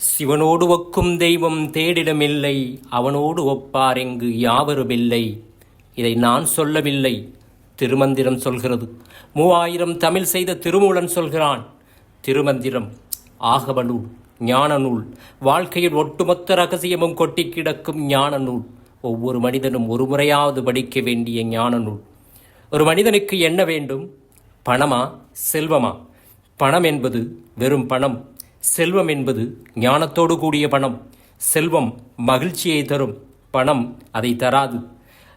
சிவனோடு ஒக்கும் தெய்வம் தேடிடமில்லை, அவனோடு ஒப்பார் எங்கு யாவருமில்லை. இதை நான் சொல்லவில்லை, திருமந்திரம் சொல்கிறது. 3000 தமிழ் செய்த திருமூலன் சொல்கிறான். திருமந்திரம் ஆகம நூல், ஞான நூல், வாழ்க்கையில் ஒட்டுமொத்த ரகசியமும் கொட்டி கிடக்கும் ஞான நூல். ஒவ்வொரு மனிதனும் ஒரு முறையாவது படிக்க வேண்டிய ஞான நூல். ஒரு மனிதனுக்கு என்ன வேண்டும்? பணமா, செல்வமா? பணம் என்பது வெறும் பணம், செல்வம் என்பது ஞானத்தோடு கூடிய பணம். செல்வம் மகிழ்ச்சியை தரும், பணம் அதை தராது.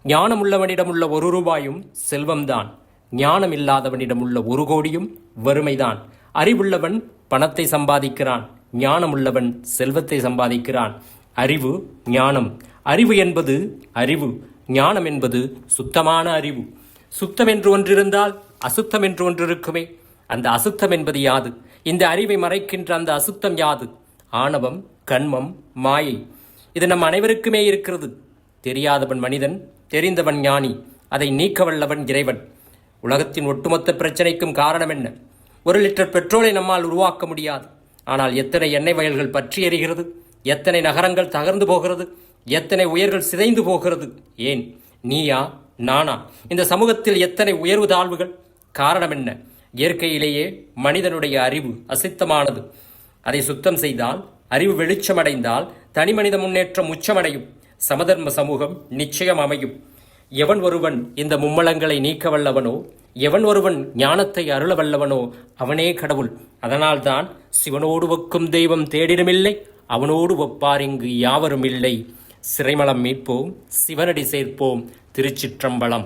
ஞானம் உள்ளவனிடம் உள்ள 1 ரூபாயும் செல்வம்தான். ஞானம் இல்லாதவனிடம் உள்ள 1 கோடியும் வறுமைதான். அறிவுள்ளவன் பணத்தை சம்பாதிக்கிறான், ஞானம் உள்ளவன் செல்வத்தை சம்பாதிக்கிறான். அறிவு, ஞானம். அறிவு என்பது அறிவு, ஞானம் என்பது சுத்தமான அறிவு. சுத்தம் என்று ஒன்றிருந்தால் அசுத்தம் என்று ஒன்று இருக்குமே. அந்த அசுத்தம் என்பது யாது? இந்த அறிவை மறைக்கின்ற அந்த அசுத்தம் யாது? ஆணவம், கண்மம், மாயை. இது நம் அனைவருக்குமே இருக்கிறது. தெரியாதவன் மனிதன், தெரிந்தவன் ஞானி. அதை நீக்க வல்லவன் இறைவன். உலகத்தின் ஒட்டுமொத்த பிரச்சனைக்கும் காரணம் என்ன? 1 லிட்டர் பெட்ரோலை நம்மால் உருவாக்க முடியாது. ஆனால் எத்தனை எண்ணெய் வயல்கள் பற்றி எரிகிறது, எத்தனை நகரங்கள் தகர்ந்து போகிறது, எத்தனை உயர்கள் சிதைந்து போகிறது. ஏன்? நீயா, நானா? இந்த சமூகத்தில் எத்தனை உயர்வு தாழ்வுகள்? காரணம் என்ன? இயற்கையிலேயே மனிதனுடைய அறிவு அசித்தமானது. அதை சுத்தம் செய்தால், அறிவு வெளிச்சமடைந்தால் தனி மனித முன்னேற்றம் உச்சமடையும். சமதர்ம சமூகம் நிச்சயம் அமையும். எவன் ஒருவன் இந்த மும்மலங்களை நீக்க வல்லவனோ, எவன் ஒருவன் ஞானத்தை அருள வல்லவனோ அவனே கடவுள். அதனால்தான் சிவனோடு ஒக்கும் தெய்வம் தேடிடமில்லை, அவனோடு ஒப்பார் இங்கு யாவரும் இல்லை. சிறைமலம் மீட்போம், சிவனடி சேர்ப்போம். திருச்சிற்றம்பலம்.